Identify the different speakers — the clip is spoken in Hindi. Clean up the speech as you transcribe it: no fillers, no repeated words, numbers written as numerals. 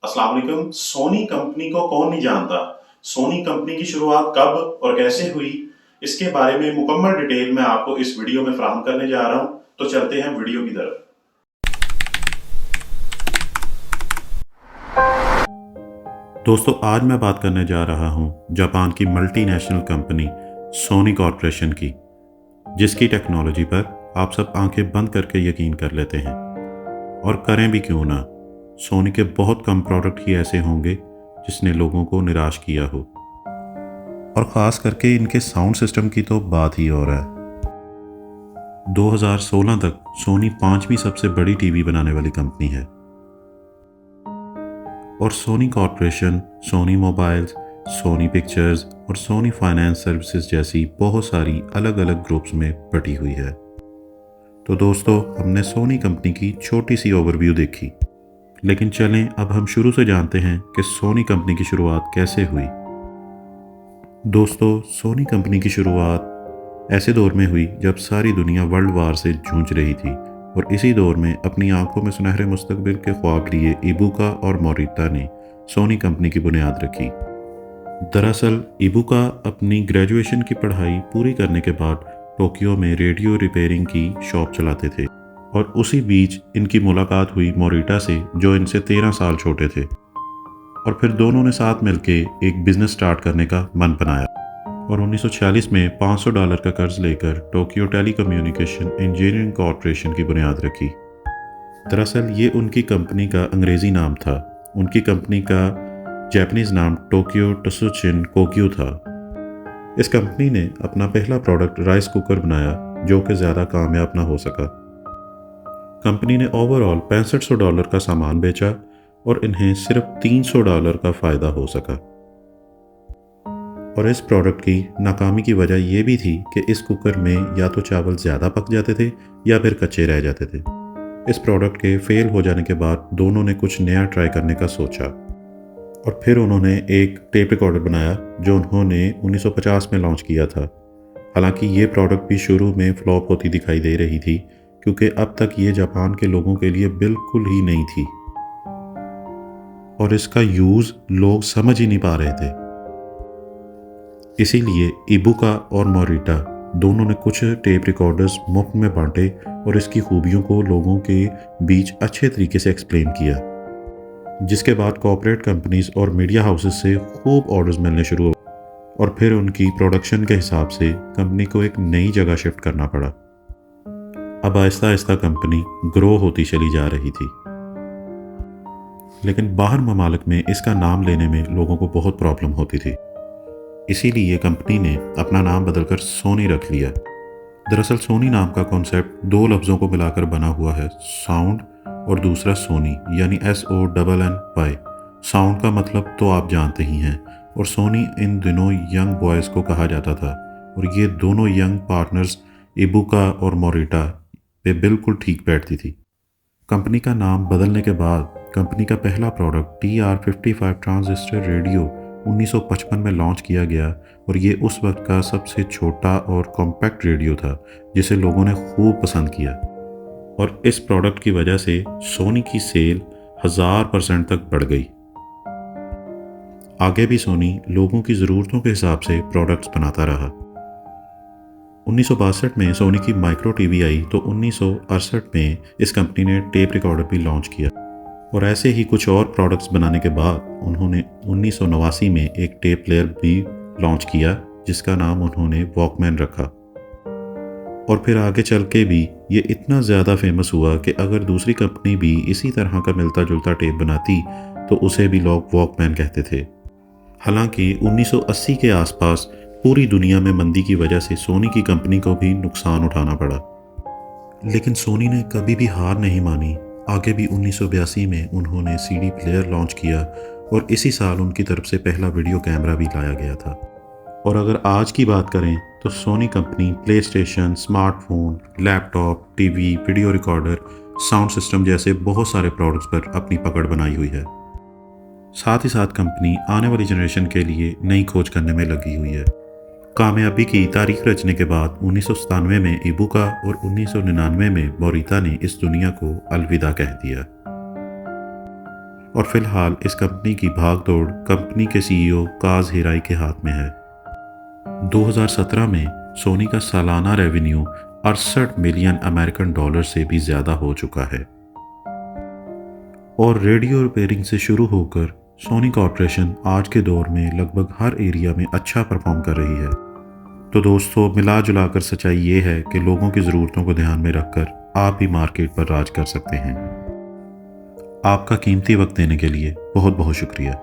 Speaker 1: अस्सलाम वालेकुम। सोनी कंपनी को कौन नहीं जानता। सोनी कंपनी की शुरुआत कब और कैसे हुई, इसके बारे में मुकम्मल डिटेल मैं आपको इस वीडियो में फराहम करने जा रहा हूं। तो चलते हैं वीडियो की तरफ। दोस्तों, आज मैं बात करने जा रहा हूं जापान की मल्टीनेशनल कंपनी सोनी कॉर्पोरेशन की, जिसकी टेक्नोलॉजी पर आप सब आंखें बंद करके यकीन कर लेते हैं। और करें भी क्यों ना, सोनी के बहुत कम प्रोडक्ट ही ऐसे होंगे जिसने लोगों को निराश किया हो। और ख़ास करके इनके साउंड सिस्टम की तो बात ही और है। 2016 तक सोनी 5वीं सबसे बड़ी टीवी बनाने वाली कंपनी है। और Sony corporation Sony mobiles, Sony pictures और सोनी फाइनेंस सर्विसेज जैसी बहुत सारी अलग अलग ग्रुप्स में बटी हुई है। तो दोस्तों, हमने सोनी कंपनी की छोटी सी ओवरव्यू देखी, लेकिन चलें अब हम शुरू से जानते हैं कि सोनी कंपनी की शुरुआत कैसे हुई। दोस्तों, सोनी कंपनी की शुरुआत ऐसे दौर में हुई जब सारी दुनिया वर्ल्ड वार से जूझ रही थी, और इसी दौर में अपनी आंखों में सुनहरे मुस्तकबिल के ख्वाब लिए इबुका और मोरिता ने सोनी कंपनी की बुनियाद रखी। दरअसल इबुका अपनी ग्रेजुएशन की पढ़ाई पूरी करने के बाद टोक्यो में रेडियो रिपेयरिंग की शॉप चलाते थे, और उसी बीच इनकी मुलाकात हुई मोरिटा से, जो इनसे 13 साल छोटे थे। और फिर दोनों ने साथ मिलकर एक बिजनेस स्टार्ट करने का मन बनाया, और 1946 में $500 का कर्ज लेकर टोक्यो टेलीकम्युनिकेशन इंजीनियरिंग कॉर्पोरेशन की बुनियाद रखी। दरअसल ये उनकी कंपनी का अंग्रेजी नाम था। उनकी कंपनी का जापानीज नाम टोक्यो टसुचिन कोग्यू था। इस कंपनी ने अपना पहला प्रोडक्ट राइस कुकर बनाया, जो कि ज़्यादा कामयाब ना हो सका। कंपनी ने ओवरऑल $6500 का सामान बेचा, और इन्हें सिर्फ $300 का फ़ायदा हो सका। और इस प्रोडक्ट की नाकामी की वजह यह भी थी कि इस कुकर में या तो चावल ज़्यादा पक जाते थे या फिर कच्चे रह जाते थे। इस प्रोडक्ट के फेल हो जाने के बाद दोनों ने कुछ नया ट्राई करने का सोचा, और फिर उन्होंने एक टेप रिकॉर्डर बनाया, जो उन्होंने 1950 में लॉन्च किया था। हालांकि ये प्रोडक्ट भी शुरू में फ्लॉप होती दिखाई दे रही थी, क्योंकि अब तक ये जापान के लोगों के लिए बिल्कुल ही नई थी, और इसका यूज़ लोग समझ ही नहीं पा रहे थे। इसीलिए इबुका और मोरिटा दोनों ने कुछ टेप रिकॉर्डर्स मुफ्त में बांटे, और इसकी खूबियों को लोगों के बीच अच्छे तरीके से एक्सप्लेन किया, जिसके बाद कॉर्पोरेट कंपनीज और मीडिया हाउसेस से खूब ऑर्डर्स मिलने शुरू हुए, और फिर उनकी प्रोडक्शन के हिसाब से कंपनी को एक नई जगह शिफ्ट करना पड़ा। अब आहिस्ता आहिस्ता कंपनी ग्रो होती चली जा रही थी, लेकिन बाहर ममालिक में इसका नाम लेने में लोगों को बहुत प्रॉब्लम होती थी। इसीलिए कंपनी ने अपना नाम बदलकर सोनी रख लिया। दरअसल सोनी नाम का कॉन्सेप्ट दो लफ्ज़ों को मिलाकर बना हुआ है, साउंड और दूसरा सोनी, यानी SONNY। साउंड का मतलब तो आप जानते ही हैं, और सोनी इन दिनों यंग बॉयज़ को कहा जाता था, और ये दोनों यंग पार्टनर्स इबुका और मोरिटा पे बिल्कुल ठीक बैठती थी। कंपनी का नाम बदलने के बाद कंपनी का पहला प्रोडक्ट TR-55 ट्रांजिस्टर रेडियो 1955 में लॉन्च किया गया, और ये उस वक्त का सबसे छोटा और कॉम्पैक्ट रेडियो था, जिसे लोगों ने खूब पसंद किया। और इस प्रोडक्ट की वजह से सोनी की सेल 1000% तक बढ़ गई। आगे भी सोनी लोगों की ज़रूरतों के हिसाब से प्रोडक्ट्स बनाता रहा। 1962 में सोनी की माइक्रो टीवी आई, तो 1968 में इस कंपनी ने टेप रिकॉर्डर भी लॉन्च किया, और ऐसे ही कुछ और प्रोडक्ट्स बनाने के बाद उन्होंने 1989 में एक टेप प्लेयर भी लॉन्च किया, जिसका नाम उन्होंने वॉकमैन रखा। और फिर आगे चल के भी ये इतना ज़्यादा फेमस हुआ कि अगर दूसरी कंपनी भी इसी तरह का मिलता जुलता टेप बनाती तो उसे भी लोग वॉकमैन कहते थे। हालांकि 1980 के आसपास पूरी दुनिया में मंदी की वजह से सोनी की कंपनी को भी नुकसान उठाना पड़ा, लेकिन सोनी ने कभी भी हार नहीं मानी। आगे भी 1982 में उन्होंने CD प्लेयर लॉन्च किया, और इसी साल उनकी तरफ से पहला वीडियो कैमरा भी लाया गया था। और अगर आज की बात करें तो Sony company play station, smartphone, laptop, TV, video recorder, sound system जैसे बहुत सारे प्रोडक्ट्स पर अपनी पकड़ बनाई हुई है। साथ ही साथ कंपनी आने वाली जनरेशन के लिए नई खोज करने में लगी हुई है। कामयाबी की तारीख रचने के बाद 1997 में इबुका और 1999 में मोरिता ने इस दुनिया को अलविदा कह दिया। और फिलहाल इस कंपनी की भागदौड़ कंपनी के सीईओ काज हिराई के हाथ में है। 2017 में सोनी का सालाना रेवेन्यू 68 मिलियन अमेरिकन डॉलर से भी ज़्यादा हो चुका है और रेडियो रिपेयरिंग से शुरू होकर सोनी कॉर्पोरेशन आज के दौर में लगभग हर एरिया में अच्छा परफॉर्म कर रही है। तो दोस्तों, मिला जुला कर सच्चाई ये है कि लोगों की ज़रूरतों को ध्यान में रखकर आप भी मार्केट पर राज कर सकते हैं। आपका कीमती वक्त देने के लिए बहुत बहुत शुक्रिया।